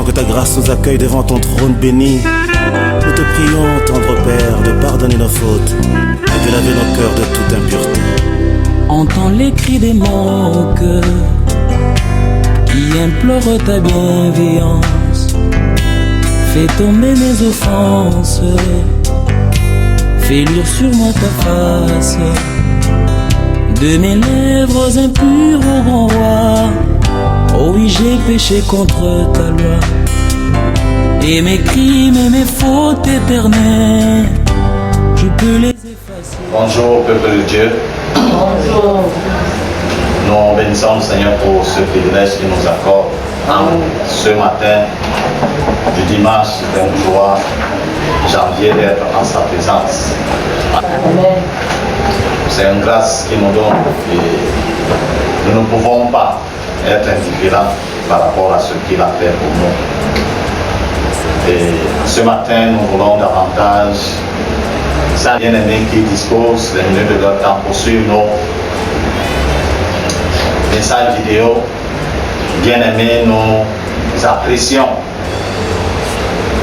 que ta grâce nous accueille devant ton trône béni. Nous te prions, tendre Père, de pardonner nos fautes et de laver nos cœurs de toute impureté. Entends les cris de mon cœur qui implore ta bienveillance. Fais tomber mes offenses, fais luire sur moi ta face. De mes lèvres impures au grand roi, oh oui, j'ai péché contre ta loi. Et mes crimes et mes fautes éternelles, je peux les effacer. Bonjour peuple de Dieu. Bonjour. Nous bénissons le Seigneur pour ce privilège qu'il nous accorde ce matin du dimanche 23 janvier d'être en sa présence. Amen. C'est une grâce qu'il nous donne et nous ne pouvons pas être indifférents par rapport à ce qu'il a fait pour nous. Et ce matin, nous voulons davantage ça bien-aimés qui disposent les minutes de leur temps pour suivre nos messages vidéo. Bien-aimés, nous apprécions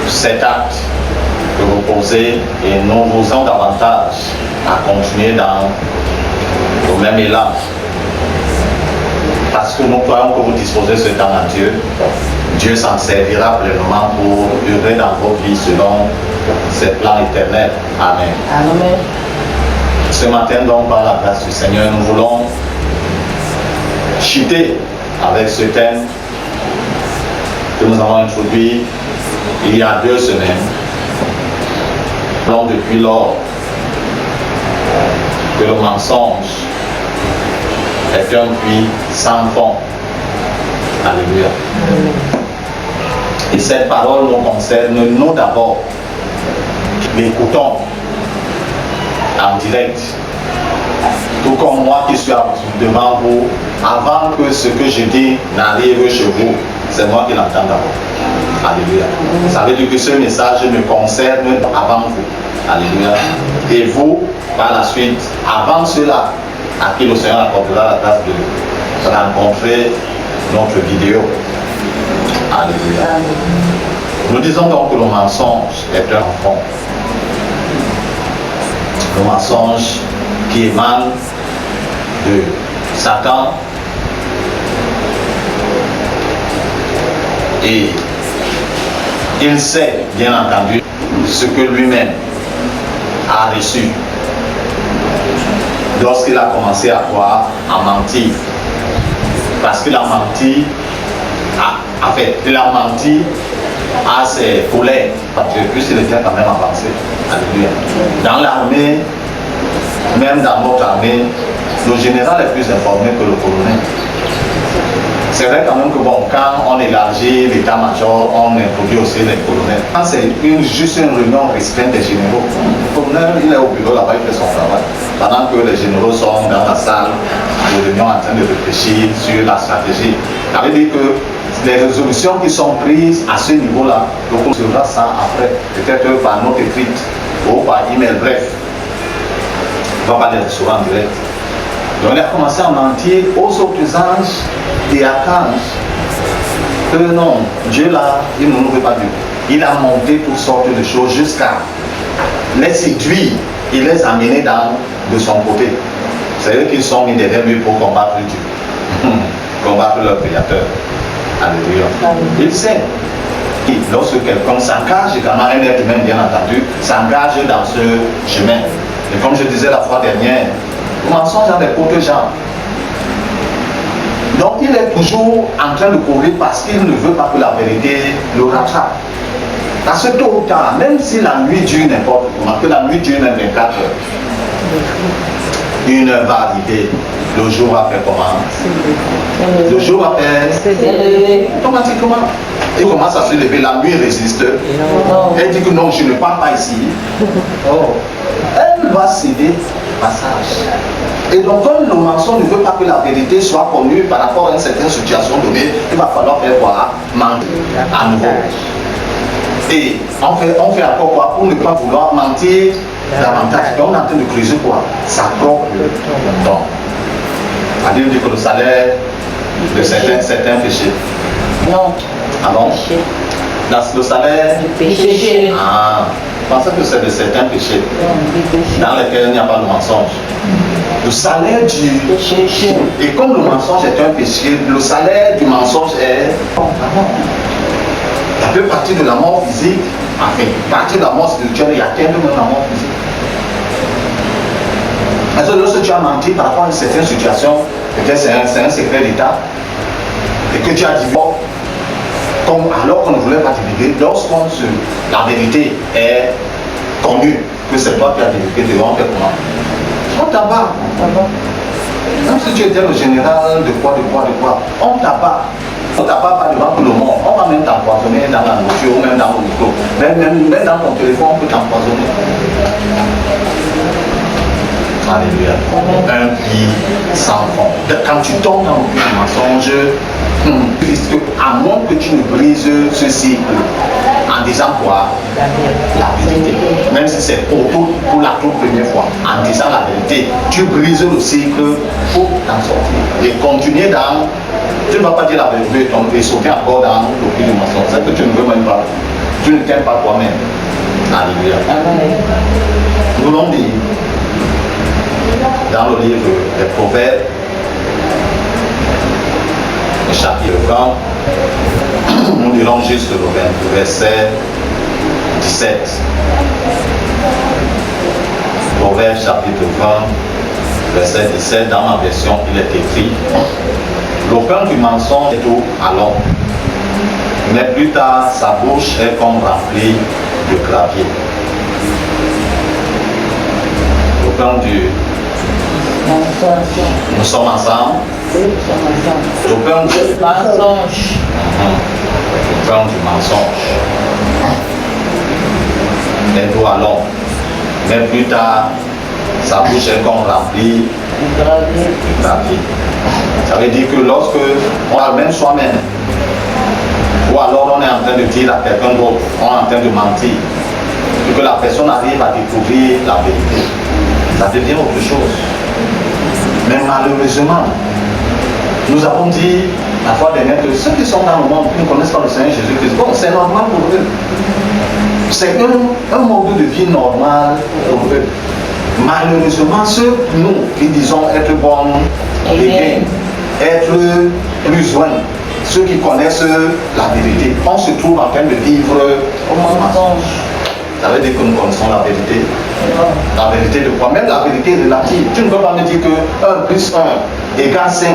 cet acte que vous posez et nous vous en davantage à continuer dans le même élan. Parce que nous croyons que vous disposez ce temps à Dieu. Dieu s'en servira pleinement pour œuvrer dans vos vies selon ses plans éternels. Amen. Amen. Ce matin, donc, par la grâce du Seigneur, nous voulons chuter avec ce thème que nous avons introduit il y a 2 semaines. Donc, depuis lors que le mensonge est un puits sans fond. Alléluia. Et cette parole nous concerne, nous d'abord, l'écoutons en direct. Tout comme moi qui suis devant vous, avant que ce que je dis n'arrive chez vous, c'est moi qui l'entends d'abord. Alléluia. Ça veut dire que ce message me concerne avant vous. Alléluia. Et vous, par la suite, avant cela, à qui le Seigneur accordera la grâce de rencontrer notre vidéo. Alléluia. Nous disons donc que le mensonge est un enfant. Le mensonge qui émane de Satan et il sait bien entendu ce que lui-même a reçu lorsqu'il a commencé à croire, à mentir. Parce qu'il a menti, il a menti à ses collègues, parce que puisqu'il était quand même avancé. Alléluia. Dans l'armée, même dans notre armée, le général est plus informé que le colonel. C'est vrai quand même que bon, quand on élargit l'état-major, on introduit aussi les colonels. Quand c'est juste une réunion restreinte des généraux, le colonel il est au bureau là-bas, il fait son travail. Pendant que les généraux sont dans la salle de réunion en train de réfléchir sur la stratégie. Ça veut dire que les résolutions qui sont prises à ce niveau-là, on recevra ça après, peut-être par note écrite ou par email, bref. On ne va pas les recevoir en direct. Donc il a commencé à mentir aux autres anges et archanges que non, Dieu là, il ne nous veut pas Dieu. Il a monté toutes sortes de choses jusqu'à les séduire et les amener de son côté. C'est eux qui sont mis derrière lui pour combattre Dieu, combattre leur créateur. Alléluia. Il sait. Et lorsque quelqu'un s'engage, également un être humain bien entendu, s'engage dans ce chemin. Et comme je disais la fois dernière, le mensonge a des côtés gens. Donc il est toujours en train de courir parce qu'il ne veut pas que la vérité le rattrape. Parce que tôt ou tard, même si la nuit dure n'importe comment, que la nuit dure même 24 heures, une heure va arriver, le jour après comment? Le jour après, automatiquement. Il commence à se lever, la nuit résiste. Elle dit que non, je ne pars pas ici. Elle va céder passage. Et donc, comme le mensonge ne veut pas que la vérité soit connue par rapport à une certaine situation donnée, il va falloir faire quoi? Mentir à nouveau. Et on fait encore quoi? Pour ne pas vouloir mentir davantage. Donc, on est en train de creuser quoi? Sa propre tombe. C'est-à-dire que le salaire de certains péchés. Non. Ah bon? Le salaire Péché. Ah, je pensais que c'est de certains péchés dans lesquels il n'y a pas de mensonge. Le salaire du Péché. Et comme le mensonge est un péché, le salaire du mensonge est pardon. Ça peut partir de la mort physique, enfin, partir de la mort spirituelle, il y a tellement de la mort physique. Parce que lorsque tu as menti par rapport à une certaine situation, peut-être c'est un secret d'État, et que tu as dit bon, comme alors qu'on ne voulait pas divulguer, la vérité est connue, que c'est toi qui as divulgué devant tes comment. On t'abat. Même si tu étais le général de quoi, on t'abat. On t'abat pas devant tout le monde. On va même t'empoisonner dans la nourriture ou même dans le micro. Même dans ton téléphone, on peut t'empoisonner. Alléluia. Un puits sans fond. Quand tu tombes dans le puits du mensonge, puisque à moins que tu ne brises ce cycle en disant quoi? La vérité. Même si c'est pour la toute première fois, en disant la vérité, tu brises le cycle pour t'en sortir. Et continuer dans. Tu ne vas pas dire la vérité et sauter encore dans le puits du mensonge. C'est que tu ne veux même pas. Tu ne t'aimes pas toi-même. Alléluia. Nous l'avons dit dans le livre des Proverbes, le chapitre 20, nous lirons juste le verset 17. Proverbes chapitre 20, verset 17, dans ma version, il est écrit: le pain du mensonge est au allons, mais plus tard sa bouche est comme remplie de gravier. Le pain du nous sommes ensemble. Le pain du Mensonge. Le pain du mensonge est au allons, mais plus tard sa bouche est comme remplie de gravier. Ça veut dire que lorsque on a même soi-même, ou alors on est en train de dire à quelqu'un d'autre, on est en train de mentir, et que la personne arrive à découvrir la vérité, ça devient autre chose. Mais malheureusement, nous avons dit la fois dernière que ceux qui sont dans le monde, qui ne connaissent pas le Seigneur Jésus-Christ, bon, c'est normal pour eux. C'est un mode de vie normal pour eux. Malheureusement, ceux, nous, qui disons être bons et bien, être plus loin, ceux qui connaissent la vérité, on se trouve en train de vivre au mensonge. Ça veut dire que nous connaissons la vérité. La vérité de quoi? Même la vérité relative. Tu ne peux pas me dire que 1 plus 1 égale 5.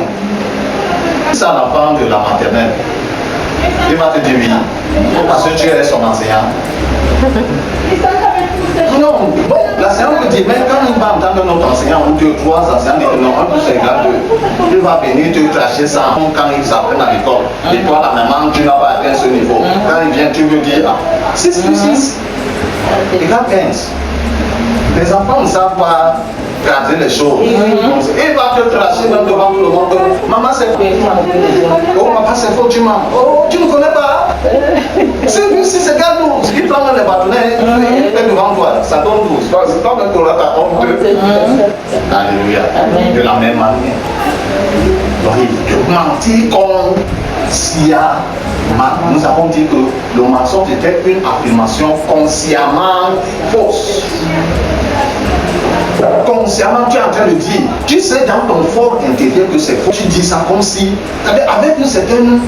C'est un enfant de la maternelle. Il va te dire oui. Parce que tu es son enseignant. Non, bon, l'enseignant peut dire, mais quand il va entendre notre enseignant ou 2, 3 enseignants disent non, 1 plus égale 2, il va venir te cracher ça quand ils apprennent à l'école. Et toi, la maman, tu n'as pas atteint ce niveau. Quand il vient, tu veux dire 6 plus 6 égale 15. Les enfants ne savent pas garder les choses. Il va te cracher même devant tout le monde. Maman, c'est faux. Oh, papa, c'est faux, tu mens. Oh, tu ne connais pas. C'est 6 égale 12. Il prend les bâtonnets, il fait devant toi. Ça donne 12. C'est pas même pour la ta tombe 2. Alléluia. De la même manière. Donc, de mentir consciemment. Nous avons dit que le mensonge était une affirmation consciemment fausse. Consciemment, tu es en train de dire, tu sais dans ton fort intérieur que c'est faux. Tu dis ça comme si, avec une certaine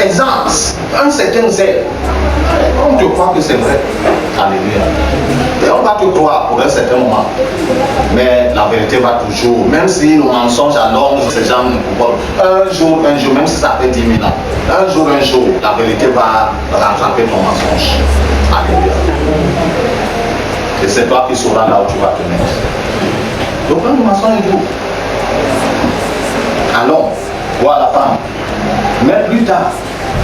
aisance, un certain zèle. On te croit que c'est vrai. Alléluia. Et on va te croire pour un certain moment. Mais la vérité va toujours, même si le mensonge à l'homme, ces gens ne peuvent pas. Un jour, même si ça fait 10 000 ans, un jour, la vérité va rattraper ton mensonge. Alléluia. Et c'est toi qui sauras là où tu vas te mettre. Donc, le mensonge est doux. Allons, voir la femme. Mais plus tard,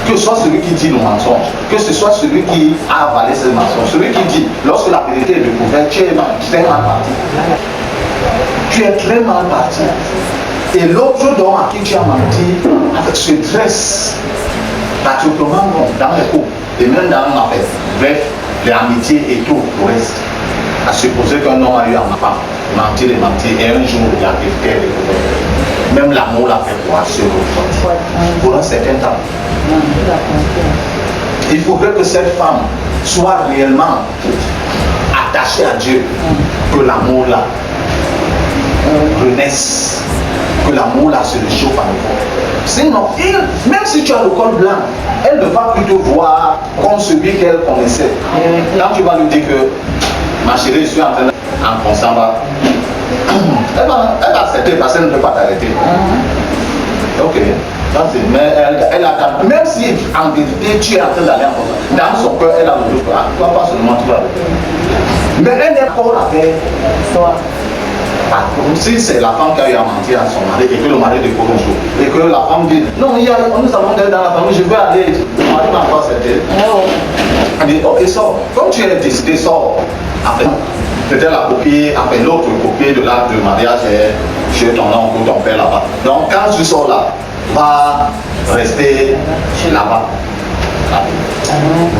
que ce soit celui qui dit le mensonge, que ce soit celui qui a avalé ce mensonge, celui qui dit, lorsque la vérité est découverte, tu es très mal parti. Tu es très mal parti. Et l'autre homme à qui tu as menti se dresse particulièrement dans les couples et même dans ma fête. Bref, les amitiés et tout le reste. À supposer qu'un homme a eu un enfant, mentir et un jour il a été découvert. Même l'amour l'a fait pour assurer pour un certain temps. Il faudrait que cette femme soit réellement attachée à Dieu, que l'amour là renaisse, que l'amour là se réchauffe à nouveau. Sinon, même si tu as le col blanc, elle ne va plus te voir comme celui qu'elle connaissait. Quand tu vas lui dire que ma chérie, je suis en train en constant, elle va accepter parce qu'elle ne peut pas t'arrêter. Ok. Mais elle attend, même si en vérité tu es en train d'aller en constant, dans son cœur, elle a le doute. Toi, pas seulement tu vas. Mais elle n'est pas avec toi. Si c'est la femme qui a eu à mentir à son mari et que le mari découvre un jour et que la femme dit non, nous avons d'ailleurs dans la famille, je veux aller, le mari m'a pas accepté. Elle dit ok, sors. Comme tu es décidé, sors. Après, peut-être la copie, après l'autre copie de l'acte de mariage est chez ton oncle ou ton père là-bas. Donc quand tu sors là, va rester là-bas.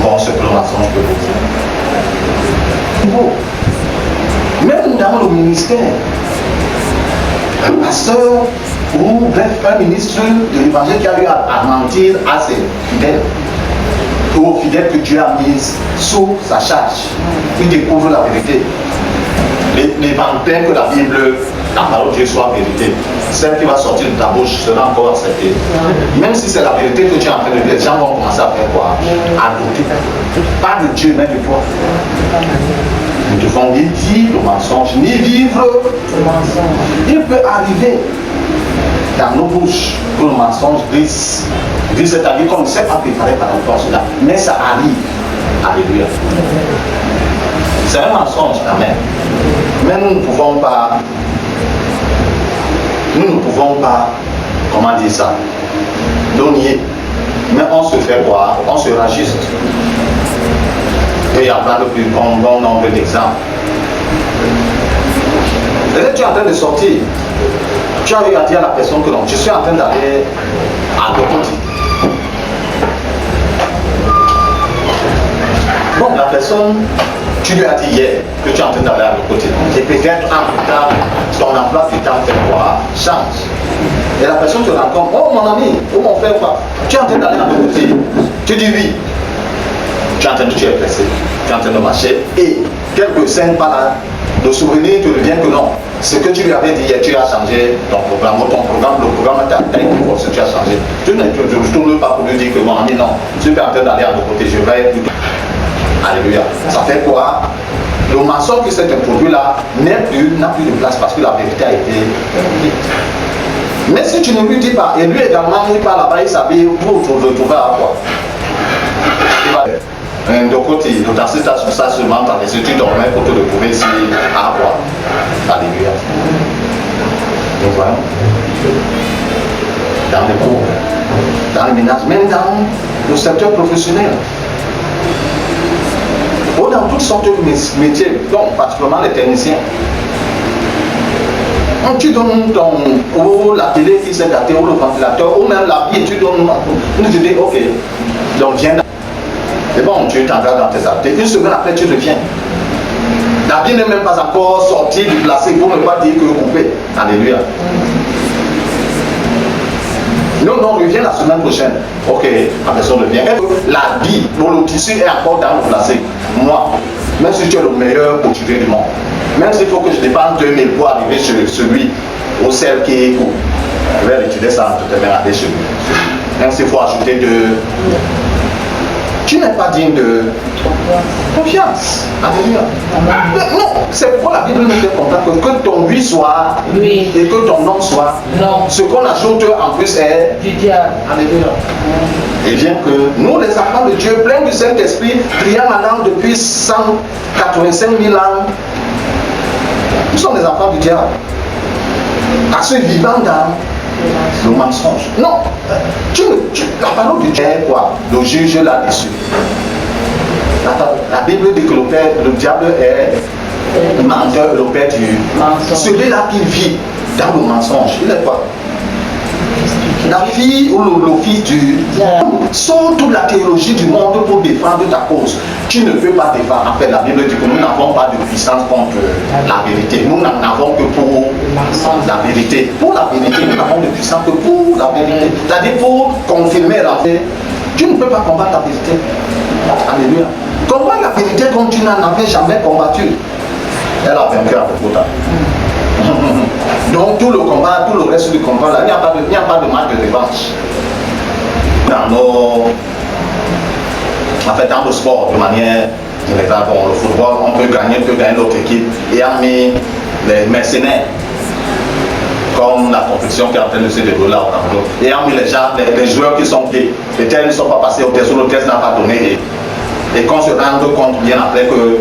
Bon, ce plan mensonge peut vous dire. Même dans le ministère, un pasteur ou bref, un ministre de l'évangile qui a eu à mentir à ses fidèles, aux fidèles que Dieu a mis sous sa charge, il découvre la vérité. Les vantins que la Bible, la parole de Dieu soit vérité, celle qui va sortir de ta bouche sera encore acceptée. Même si c'est la vérité que tu es en train de dire, les gens vont commencer à faire quoi? À douter. Pas de Dieu, mais de toi. Nous ne devons ni dire le mensonge, ni vivre le mensonge. Il peut arriver dans nos bouches que le mensonge glisse. C'est-à-dire qu'on ne s'est pas préparé par rapport à cela. Mais ça arrive. Alléluia. C'est un mensonge, amen. Mais nous ne pouvons pas, comment dire ça, donner. Mais on se fait voir, on se rajuste. Et il y a plein de plus bon nombre d'exemples. Peut-être tu es en train de sortir. Tu as regardé à la personne que non, je suis en train d'aller à Dokoti. Bon, la personne, tu lui as dit hier que tu es en train d'aller à Dokoti. Et peut-être en plus tard, ton emploi du temps fait quoi? Change. Et la personne te rencontre, oh mon ami, oh mon frère, quoi? Tu es en train d'aller à Dokoti. Tu dis oui. Tu es en train de, tu es pressé, tu es en train de marcher et quelques scènes par là, le souvenir te revient que non. Ce que tu lui avais dit hier, tu as changé ton programme, le programme t'a été ce que tu as changé. Tu ne tourne pas pour lui dire que mon ami, non, tu es en train d'aller à l'autre côté, je vais plutôt. Alléluia. Ça fait quoi? Le mensonge qui s'est introduit là n'a plus de place parce que la vérité a été dite. Mais si tu ne lui dis pas, et lui également, il part là-bas, il s'habille pour te retrouver à quoi? De côté, dans cette station, ça seulement par les études dormais pour te retrouver ici à quoi? Alléluia. Nous voyons. Dans les cours, dans les ménages, même dans le secteur professionnel. Ou dans toutes sortes de métiers, donc particulièrement les techniciens. Tu donnes ou la télé qui s'est gâtée, ou le ventilateur, ou même la vie, tu donnes, tu te dis, ok, donc viens. C'est bon, tu t'engages dans tes activités. Une semaine après, tu reviens. La vie n'est même pas encore sortie du placé pour ne pas dire que coupé. Alléluia. Non, reviens la semaine prochaine. Ok, la personne revient. La vie, le tissu est encore dans le placé. Moi, même si tu es le meilleur couturier du monde, même s'il faut que je dépense 2000 pour arriver sur celui ou celle qui est court, je vais retirer ça entre tes mains à chez lui. Même s'il faut ajouter de. Tu n'es pas digne de confiance. Alléluia. Non, c'est pourquoi la Bible nous fait comprendre que ton oui soit oui et que ton non soit non. Ce qu'on ajoute en plus est du diable. Alléluia. Et bien que nous, les enfants de Dieu, pleins du Saint-Esprit, priant maintenant depuis 185 000 ans, nous sommes des enfants du diable. À ceux vivant dans le mensonge. Non, la parole de Dieu est quoi? Le juge là-dessus. La Bible dit que le diable est menteur, le père du mensonge. Celui-là qui vit dans le mensonge, il est quoi? La fille ou le fils du sort toute la théologie du monde pour défendre ta cause. Tu ne peux pas défendre. En fait, la Bible dit que nous n'avons pas de puissance contre la vérité. Nous n'en avons que pour la vérité. Pour la vérité, nous n'avons de puissance que pour la vérité. C'est-à-dire pour confirmer la vérité. Tu ne peux pas combattre la vérité. Alléluia. Combattre la vérité comme tu n'en avais jamais combattu. Elle a vaincu à Golgotha. Donc tout le combat, tout le reste du combat, là, il n'y a pas de match de revanche. Dans le sport, de manière générale, bon, le football, on peut gagner l'autre équipe. Et a mis les mercenaires, comme la compétition qui est en train de se dérouler là au Cameroun. Et a mis les joueurs qui sont gays. Les tests ne sont pas passés au test, ou le test n'a pas donné. Et qu'on se rende compte bien après que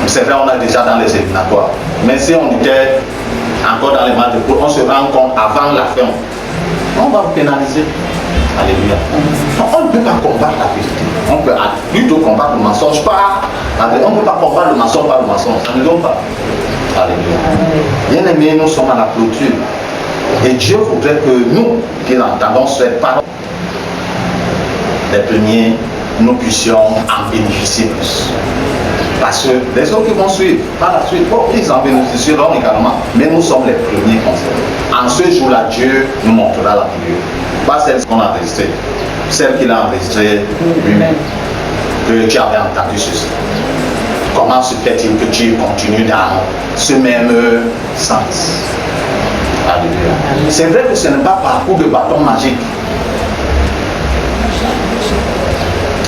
c'est vrai, on est déjà dans les éliminatoires. Mais si on était encore dans les matchs de poule, on se rend compte avant la fin, on va vous pénaliser. Alléluia. On ne peut pas combattre la vérité. On peut plutôt combattre le mensonge on ne peut pas combattre le mensonge par le mensonge. Ça ne donne pas. Alléluia. Bien aimés, nous sommes à la clôture. Et Dieu voudrait que nous, qui entendons cette parole, les premiers, nous puissions en bénéficier plus. Parce que les autres qui vont suivre, par la suite, bon, ils en bénéficieront également. Mais nous sommes les premiers concernés. En ce jour-là, Dieu nous montrera la vidéo. Pas celle qu'on a enregistrée, celle qu'il a enregistrée lui-même. Que tu avais entendu ceci. Comment se fait-il que tu continues dans ce même sens? Alléluia. C'est vrai que ce n'est pas par coup de bâton magique.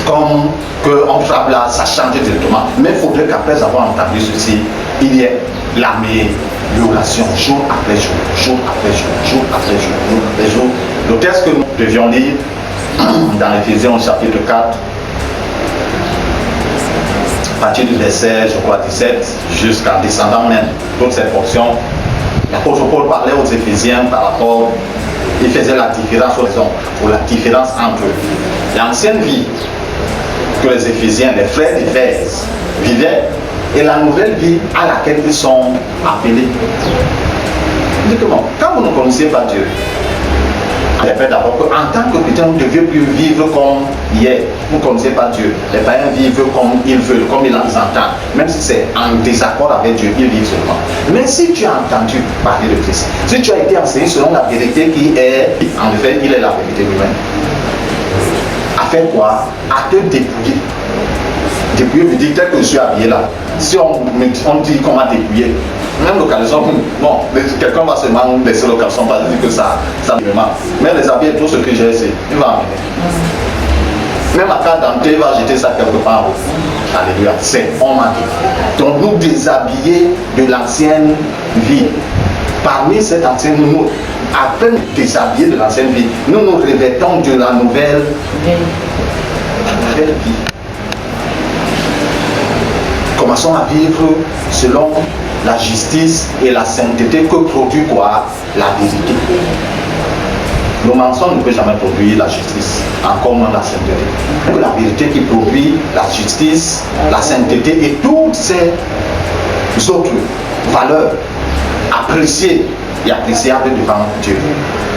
Comme qu'on frappe là, ça change directement. Mais il faudrait qu'après avoir entendu ceci, il y ait l'amélioration jour après jour, jour après jour, jour après jour, jour après jour. Le texte que nous devions lire dans Éphésiens au chapitre 4, à partir du verset, je crois, 17, jusqu'en descendant même, toute cette portion, l'apôtre Paul parlait aux Éphésiens par rapport, il faisait la différence ou la différence entre l'ancienne vie que les Éphésiens, les frères d'Éphèse, vivaient et la nouvelle vie à laquelle ils sont appelés. Dites comment, quand vous ne connaissez pas Dieu, répète d'abord qu'en tant que chrétien, vous ne deviez plus vivre comme hier. Vous ne connaissez pas Dieu. Les païens vivent comme ils veulent, comme ils entendent. Même si c'est en désaccord avec Dieu, ils vivent seulement. Mais si tu as entendu parler de Christ, si tu as été enseigné selon la vérité qui est, en effet, il est la vérité lui-même. À faire quoi? À te dépouiller. Dépouiller veut dire tel que je suis habillé là. Si on dit comment dépouiller, même le caleçon, bon, quelqu'un va seulement laisser le caleçon parce que ça me manque. Mais les habits et tout ce que j'ai essayé, il va amener. Même à carte d'identité, il va jeter ça quelque part. Alléluia. C'est on m'a dit. Donc nous déshabiller de l'ancienne vie. Parmi cette ancienne nous, après nous déshabiller de l'ancienne vie, nous nous revêtons de la nouvelle vie. Commençons à vivre selon la justice et la sainteté que produit quoi? La vérité. Le mensonge ne peut jamais produire la justice, encore moins la sainteté. C'est la vérité qui produit la justice, la sainteté et toutes ces autres valeurs appréciées et appréciables devant Dieu.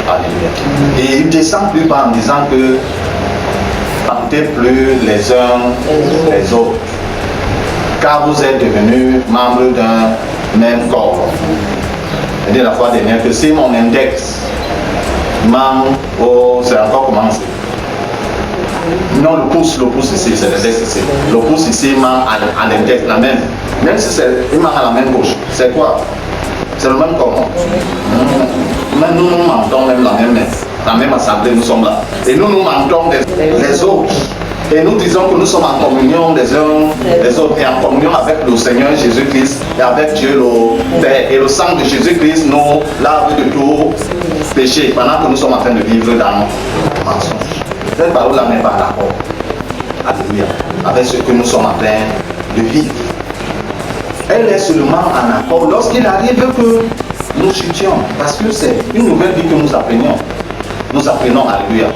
Alléluia. Et il descend plus bas en disant que ne plus les uns les autres, car vous êtes devenus membres d'un même corps. J'ai dit la fois dernière que si mon index manque, c'est encore commencé. Non, le pouce ici, c'est l'index ici. Le pouce ici manque à l'index, la même. Même si il manque à la main gauche. C'est quoi? C'est le même corps. Mais nous mentons même la même main. La même assemblée, nous sommes là. Et nous mentons les autres. Et nous disons que nous sommes en communion les uns les autres et en communion avec le Seigneur Jésus-Christ et avec Dieu le Père. Et le sang de Jésus-Christ nous lave de tout péché pendant que nous sommes en train de vivre dans le mensonge. Cette parole-là n'est pas d'accord. Alléluia. Avec ce que nous sommes en train de vivre. Elle est seulement en accord lorsqu'il arrive que nous chutions. Parce que c'est une nouvelle vie que nous apprenions. Nous apprenons, alléluia.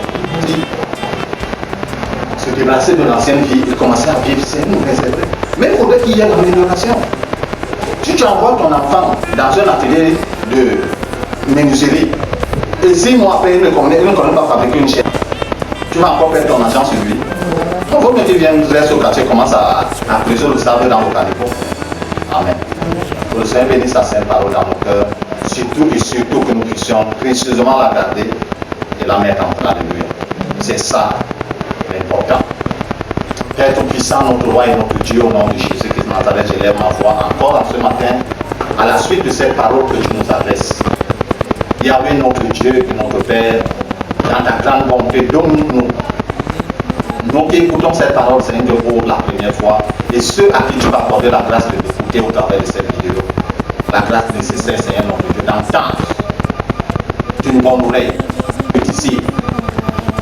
Se débarrasser de l'ancienne vie et commencer à vivre, c'est une nouvelle vie. Mais il faudrait qu'il y ait une amélioration. Si tu envoies ton enfant dans un atelier de menuiserie, et 6 mois après il ne connaît pas fabriquer une chaîne, tu vas encore perdre ton argent sur lui. Il faut que tu viennes rester au quartier, commence à presser le sable dans le caniveau. Amen. Que le Seigneur bénisse sa sainte parole dans nos cœurs, surtout et surtout que nous puissions précieusement la garder et la mettre en place. Alléluia. C'est ça temps. Père Tout-Puissant, notre roi et notre Dieu, au nom de Jésus-Christ de Nazareth, j'élève ma voix encore ce matin à la suite de cette parole que tu nous adresses. Yahvé, notre Dieu et notre Père, dans ta grande bonté, donne-nous. Nous qui écoutons cette parole, Seigneur, pour la première fois, et ceux à qui tu vas accorder la grâce de l'écouter au travers de cette vidéo, la grâce nécessaire, Seigneur, notre Dieu, d'entendre d'une bonne oreille de disciple,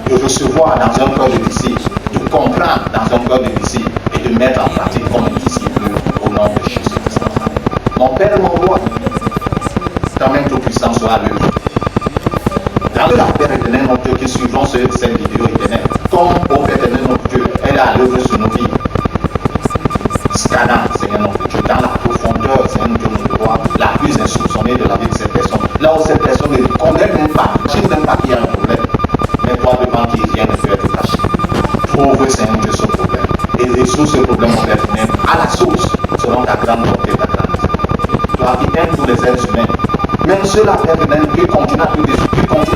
de recevoir dans un cœur de disciple, de comprendre dans un cœur de disciple et de mettre en pratique comme un disciple au nom de Jésus-Christ. Mon Père, mon roi, quand même tout puissant soit l'œuvre. Dans la Père éternel, notre Dieu, qui suivront cette vidéo éternelle, comme au Père éternel, notre Dieu, elle est à l'œuvre sur nos vies. Scannant, Seigneur notre Dieu, dans la profondeur, Seigneur notre Dieu, notre roi, la plus insoupçonnée de la vie de cette personne. Là où cette personne ne connaît même pas, je ne sais même pas qu'il y a un problème. Mais toi, devant qui rien ne peut être caché. Trouve, Seigneur Dieu, ce problème. Et résout ce problème, mon Père éternel, à la source, selon ta grande bonté, ta grande miséricorde. Toi qui aimes tous les êtres humains, même ceux-là, Père éternel, qui continuent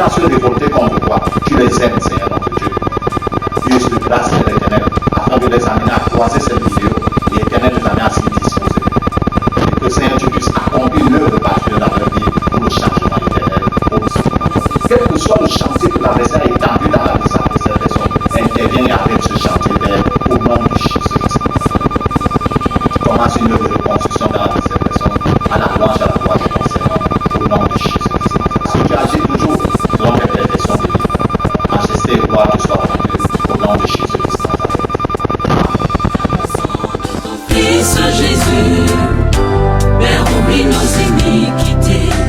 à se révolter contre toi, tu les aimes, Seigneur notre Dieu. Use de grâce, Père éternel, afin de les amener à croiser cette vidéo et éternel les amener à s'y disposer. Et que, Seigneur, tu puisses accomplir l'œuvre particulière dans leur vie pour le changement éternel. Quel que soit le chantier que l'adversaire a étendu dans la vie de cette personne, interviens et arrête ce chantier au nom de Jésus-Christ. Commence une œuvre de reconstruction dans la vie de cette personne, à la louange, à la gloire de ton Seigneur, au nom de Jésus-Christ. Ce que tu agis toujours selon les perfections de vie. Majesté et gloire te soient rendues au nom de Jésus-Christ. Fils Jésus, Père, oublie nos iniquités.